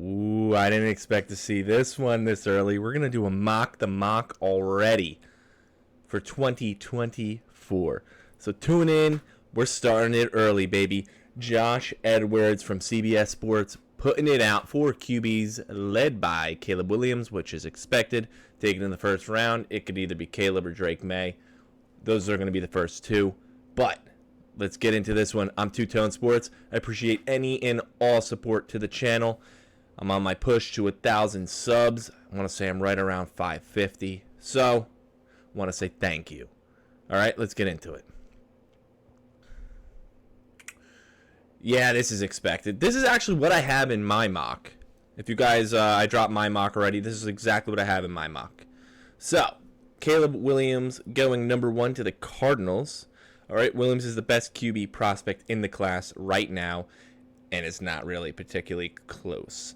Ooh, I didn't expect to see this one this early. We're going to do a mock the mock already for 2024. So tune in. We're starting it early, baby. Josh Edwards from CBS Sports putting it out for QBs led by Caleb Williams, which is expected. Taken in the first round. It could either be Caleb or Drake May. Those are going to be the first two. But let's get into this one. I'm TwoToneSports. I appreciate any and all support to the channel. I'm on my push to 1,000 subs. I want to say I'm right around 550. So, I want to say thank you. All right, let's get into it. Yeah, this is expected. This is actually what I have in my mock. If you guys, I dropped my mock already. This is exactly what I have in my mock. So, Caleb Williams going number 1 to the Cardinals. All right, Williams is the best QB prospect in the class right now, and it's not really particularly close.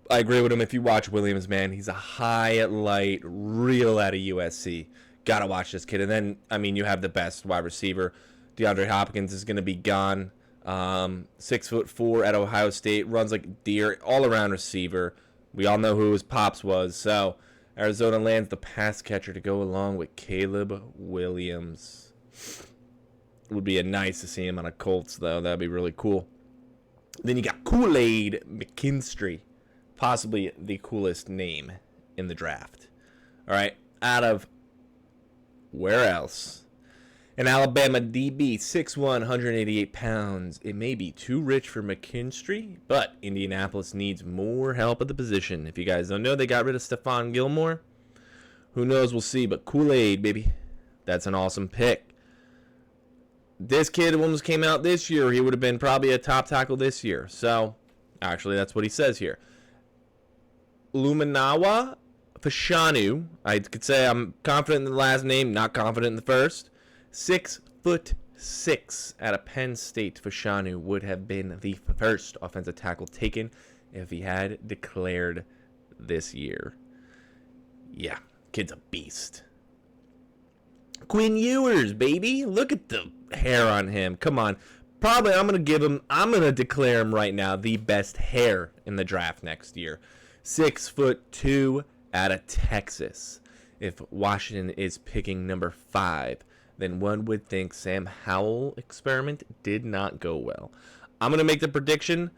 I agree with him. If you watch Williams, man, he's a highlight reel out of USC. Gotta watch this kid. And then, I mean, you have the best wide receiver. DeAndre Hopkins is going to be gone. 6'4" at Ohio State, runs like a deer, all-around receiver. We all know who his pops was. So, Arizona lands the pass catcher to go along with Caleb Williams. It would be nice to see him on a Colts, though. That'd be really cool. Then you got Kool-Aid McKinstry. Possibly the coolest name in the draft. All right, out of where else? An Alabama DB, 6'1", 188 pounds. It may be too rich for McKinstry, but Indianapolis needs more help at the position. If you guys don't know, they got rid of Stephon Gilmore. Who knows? We'll see, but Kool-Aid, baby. That's an awesome pick. This kid almost came out this year. He would have been probably a top tackle this year. So, actually, that's what he says here. Luminawa Fashanu. I could say I'm confident in the last name, not confident in the first. 6'6" out of Penn State. Fashanu would have been the first offensive tackle taken if he had declared this year. Yeah, kid's a beast. Quinn Ewers, baby. Look at the hair on him. Come on. Probably I'm going to declare him right now the best hair in the draft next year. 6'2" out of Texas. If Washington is picking number 5, then one would think Sam Howell experiment did not go well. I'm going to make the prediction.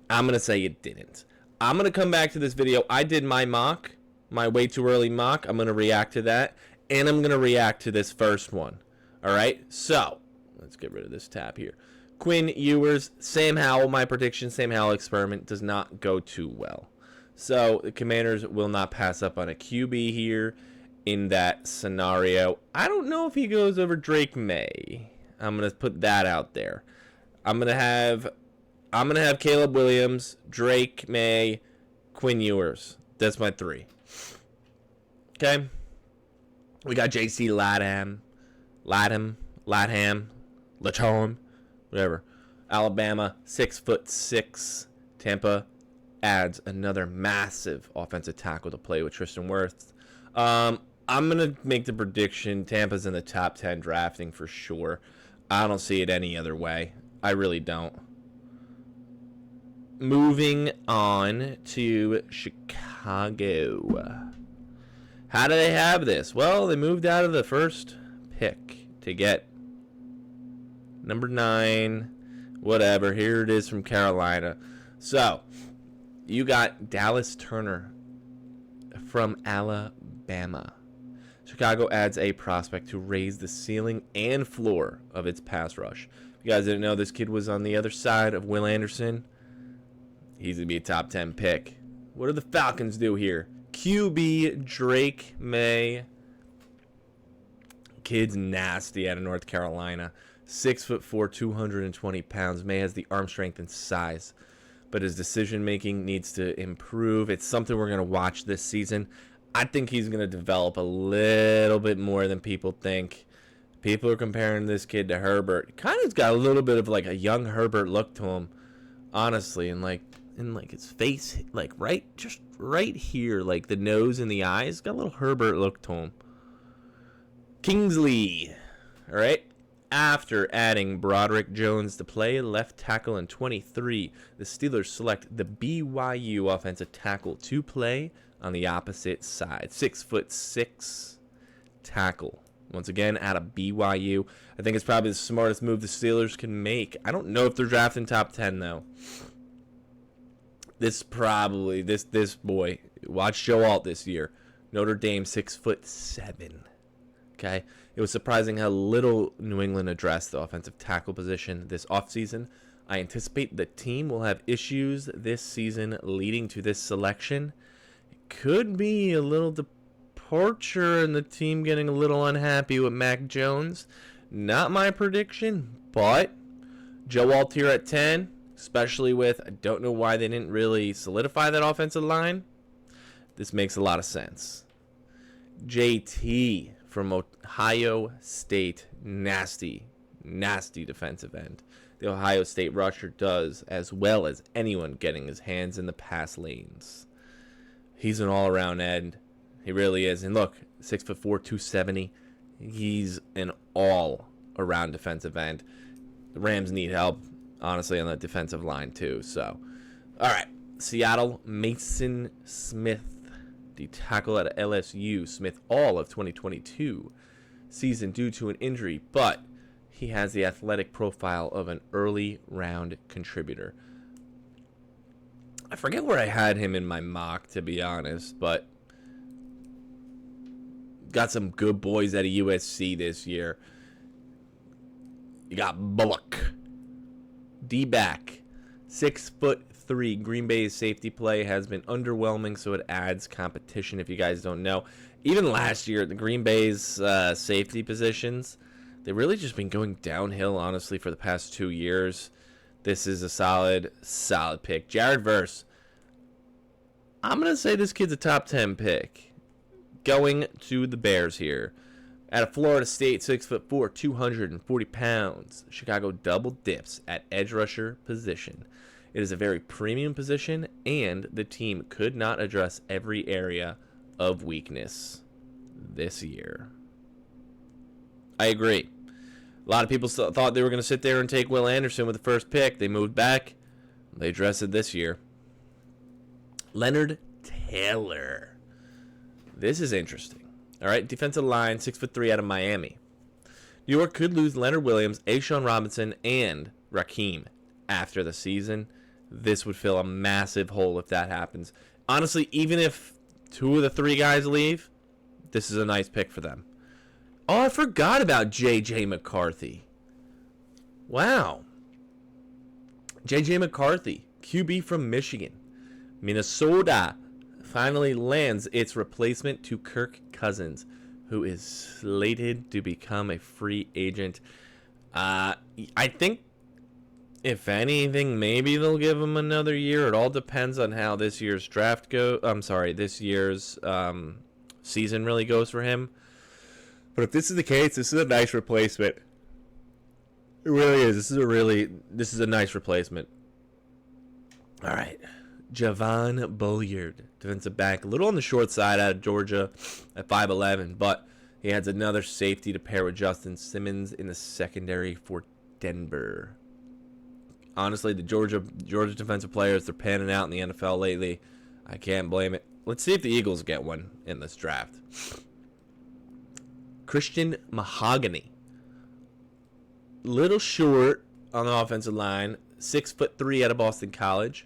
I'm going to say it didn't. I'm going to come back to this video. I did my mock, my way too early mock. I'm going to react to that, and I'm going to react to this first one. All right? So, let's get rid of this tab here. Quinn Ewers, Sam Howell, my prediction, Sam Howell experiment does not go too well. So, the Commanders will not pass up on a QB here in that scenario. I don't know if he goes over Drake May. I'm going to put that out there. I'm going to have Caleb Williams, Drake May, Quinn Ewers. That's my 3. Okay? We got JC Latham, whatever. Alabama, 6'6". Tampa adds another massive offensive tackle to play with Tristan Wirfs. I'm going to make the prediction Tampa's in the top 10 drafting for sure. I don't see it any other way. I really don't. Moving on to Chicago. How do they have this? Well, they moved out of the first pick to get number 9, whatever. Here it is from Carolina. So, you got Dallas Turner from Alabama. Chicago adds a prospect to raise the ceiling and floor of its pass rush. If you guys didn't know, this kid was on the other side of Will Anderson. He's going to be a top 10 pick. What do the Falcons do here? QB Drake May. Kid's nasty out of North Carolina. 6'4", 220 pounds. May has the arm strength and size, but his decision-making needs to improve. It's something we're going to watch this season. I think he's going to develop a little bit more than people think. People are comparing this kid to Herbert. Kind of's got a little bit of like a young Herbert look to him, honestly, and like his face, like just right here, like the nose and the eyes, got a little Herbert look to him. Kingsley, all right, after adding Broderick Jones to play left tackle in 23, the Steelers select the BYU offensive tackle to play on the opposite side. 6'6" tackle. Once again, out of BYU. I think it's probably the smartest move the Steelers can make. I don't know if they're drafting top 10, though. This boy. Watch Joe Alt this year. Notre Dame, 6'7". Okay? It was surprising how little New England addressed the offensive tackle position this offseason. I anticipate the team will have issues this season leading to this selection. It could be a little departure and the team getting a little unhappy with Mac Jones. Not my prediction, but Joe Alt here at 10, especially with, I don't know why they didn't really solidify that offensive line. This makes a lot of sense. JT from Ohio State, nasty defensive end. The Ohio State rusher does as well as anyone getting his hands in the pass lanes. He's an all-around end. He really is. And look, 6'4", 270. He's an all-around defensive end. The Rams need help, honestly, on the defensive line too. So, all right. Seattle, Mason Smith, the tackle at LSU. Smith all of 2022 season due to an injury, but he has the athletic profile of an early round contributor. I forget where I had him in my mock, to be honest, but got some good boys out of USC this year. You got Bullock, D-back, 6'3". Green Bay's safety play has been underwhelming, so it adds competition. If you guys don't know, even last year, the Green Bay's safety positions, they've really just been going downhill, honestly, for the past 2 years. This is a solid pick. Jared Verse. I'm going to say this kid's a top 10 pick. Going to the Bears here. Out of Florida State, 6'4", 240 pounds. Chicago double dips at edge rusher position. It is a very premium position, and the team could not address every area of weakness this year. I agree. A lot of people thought they were going to sit there and take Will Anderson with the first pick. They moved back. They addressed it this year. Leonard Taylor. This is interesting. All right, defensive line, 6'3" out of Miami. New York could lose Leonard Williams, A'Shawn Robinson, and Raheem after the season. This would fill a massive hole if that happens. Honestly, even if 2 of the 3 guys leave, this is a nice pick for them. Oh, I forgot about J.J. McCarthy. Wow. J.J. McCarthy, QB from Michigan. Minnesota finally lands its replacement to Kirk Cousins, who is slated to become a free agent. I think, if anything, maybe they'll give him another year. It all depends on how this year's this year's season really goes for him. But if this is the case, this is a nice replacement. It really is. This is a nice replacement. All right. Javon Bulliard, defensive back, a little on the short side out of Georgia at 5'11", but he adds another safety to pair with Justin Simmons in the secondary for Denver. Honestly, the Georgia defensive players, they're panning out in the NFL lately. I can't blame it. Let's see if the Eagles get one in this draft. Christian Mahogany. Little short on the offensive line. 6'3" out of Boston College.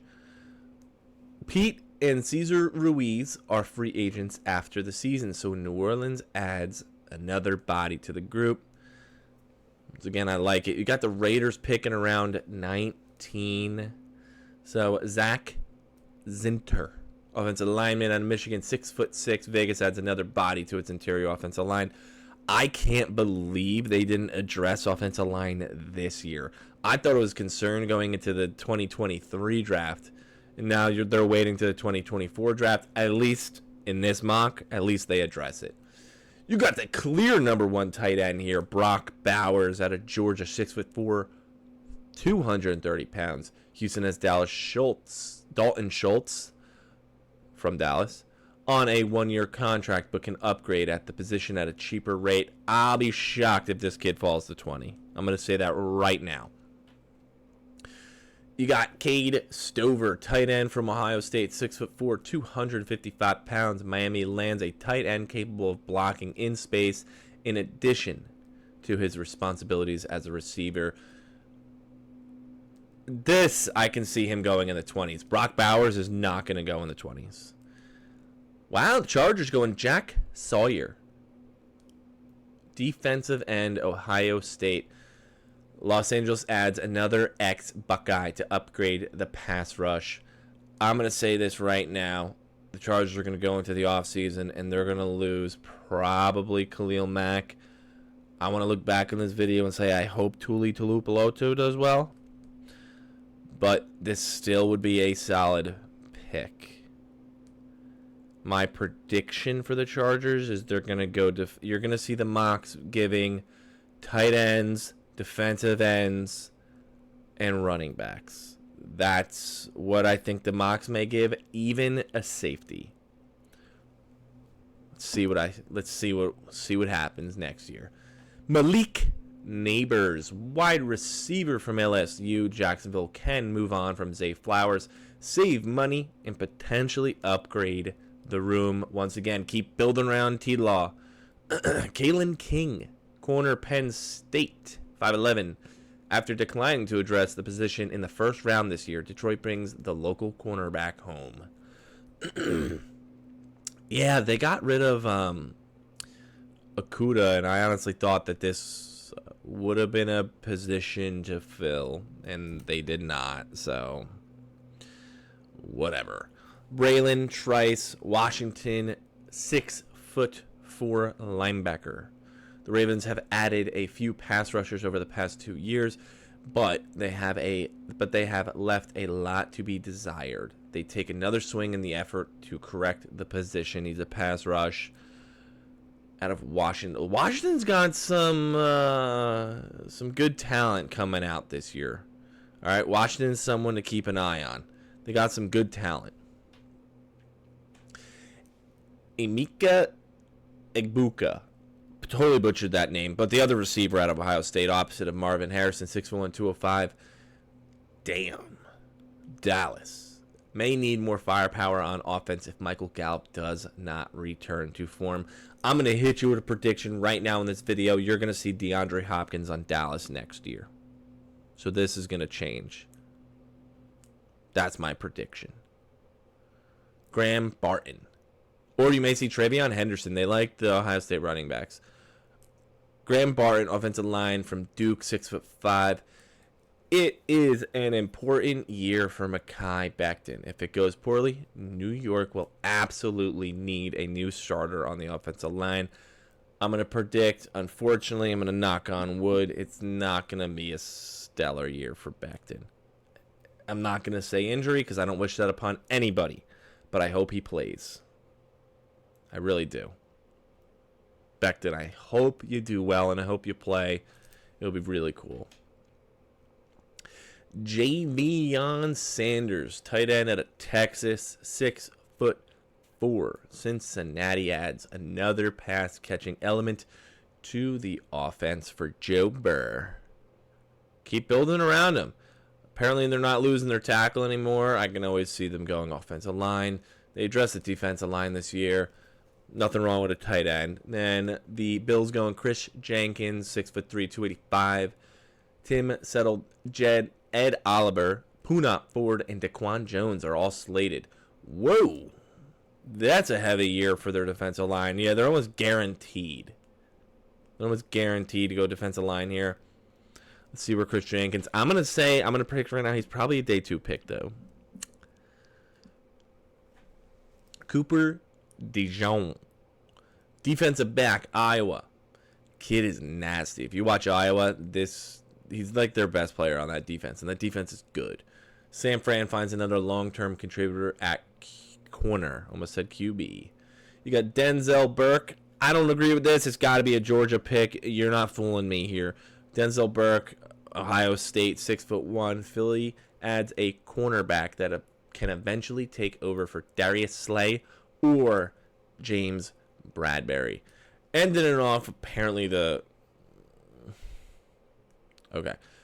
Pete and Cesar Ruiz are free agents after the season, so New Orleans adds another body to the group. Once again, I like it. You got the Raiders picking around 19. So Zach Zinter, offensive lineman out of Michigan, 6'6". Vegas adds another body to its interior offensive line. I can't believe they didn't address offensive line this year. I thought it was concern going into the 2023 draft. And now they're waiting to the 2024 draft. At least in this mock, at least they address it. You got the clear number 1 tight end here, Brock Bowers out of Georgia, 6'4", 230 pounds. Houston has Dalton Schultz from Dallas. on a 1-year contract but can upgrade at the position at a cheaper rate. I'll be shocked if this kid falls to 20. I'm going to say that right now. You got Cade Stover, tight end from Ohio State, 6'4", 255 pounds. Miami lands a tight end capable of blocking in space in addition to his responsibilities as a receiver. This, I can see him going in the 20s. Brock Bowers is not going to go in the 20s. Wow, the Chargers going Jack Sawyer. Defensive end, Ohio State. Los Angeles adds another ex-Buckeye to upgrade the pass rush. I'm going to say this right now. The Chargers are going to go into the offseason, and they're going to lose probably Khalil Mack. I want to look back on this video and say I hope Tuli Tuipulotu does well. But this still would be a solid pick. My prediction for the Chargers is they're going to go... you're going to see the mocks giving tight ends, defensive ends, and running backs. That's what I think the mocks may give, even a safety. Let's see what happens next year. Malik Neighbors, wide receiver from LSU. Jacksonville can move on from Zay Flowers, save money, and potentially upgrade the room. Once again, keep building around T-Law. Kalen King, corner, Penn State, 5'11". After declining to address the position in the first round this year, Detroit brings the local cornerback home. Yeah, they got rid of Okuda, and I honestly thought that this would have been a position to fill, and they did not, so whatever. Braylon Trice, Washington, 6'4" linebacker. The Ravens have added a few pass rushers over the past 2 years, but they have left a lot to be desired. They take another swing in the effort to correct the position. He's a pass rush out of Washington. Washington's got some good talent coming out this year. All right, Washington's someone to keep an eye on. They got some good talent. Emeka Egbuka. Totally butchered that name, but the other receiver out of Ohio State, opposite of Marvin Harrison, 6'1", 205. Damn. Dallas may need more firepower on offense if Michael Gallup does not return to form. I'm going to hit you with a prediction right now in this video. You're going to see DeAndre Hopkins on Dallas next year. So this is going to change. That's my prediction. Graham Barton. Or you may see Travion Henderson. They like the Ohio State running backs. Graham Barton, offensive line from Duke, 6'5". It is an important year for Mekhi Becton. If it goes poorly, New York will absolutely need a new starter on the offensive line. I'm going to predict, unfortunately, I'm going to knock on wood, it's not going to be a stellar year for Becton. I'm not going to say injury because I don't wish that upon anybody, but I hope he plays. I really do. Becton, I hope you do well, and I hope you play. It'll be really cool. Javion Sanders, tight end out of Texas, 6'4". Cincinnati adds another pass-catching element to the offense for Joe Burr. Keep building around him. Apparently, they're not losing their tackle anymore. I can always see them going offensive line. They addressed the defensive line this year. Nothing wrong with a tight end. Then the Bills going Chris Jenkins, 6'3", 285. Tim Settle, Ed Oliver, Puna Ford, and Daquan Jones are all slated. Whoa. That's a heavy year for their defensive line. Yeah, they're almost guaranteed. They're almost guaranteed to go defensive line here. Let's see where Chris Jenkins. I'm going to predict right now he's probably a day 2 pick, though. Cooper DeJean, defensive back, Iowa. Kid is nasty. If you watch Iowa, he's like their best player on that defense, and that defense is good. Sam Fran finds another long-term contributor at corner. Almost said QB. You got Denzel Burke. I don't agree with this. It's got to be a Georgia pick. You're not fooling me here. Denzel Burke, Ohio State, 6'1". Philly adds a cornerback that can eventually take over for Darius Slay or James Bradbury. Ending it off, apparently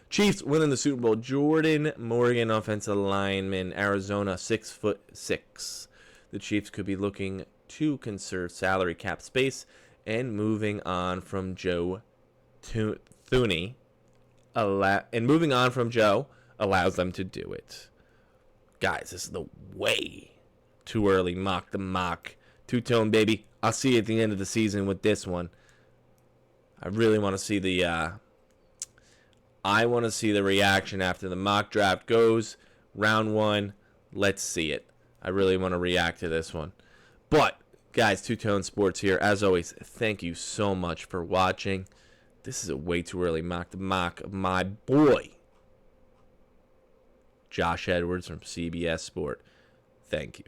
Chiefs winning the Super Bowl. Jordan Morgan, offensive lineman, Arizona, 6'6". The Chiefs could be looking to conserve salary cap space, and moving on from Joe Thuney, allows them to do it. Guys, this is the way too early mock. The mock. Two-tone, baby. I'll see you at the end of the season with this one. I really want to see the reaction after the mock draft goes. Round 1. Let's see it. I really want to react to this one. But, guys, Two-Tone Sports here. As always, thank you so much for watching. This is a way too early mock. The mock of my boy, Josh Edwards from CBS Sport. Thank you.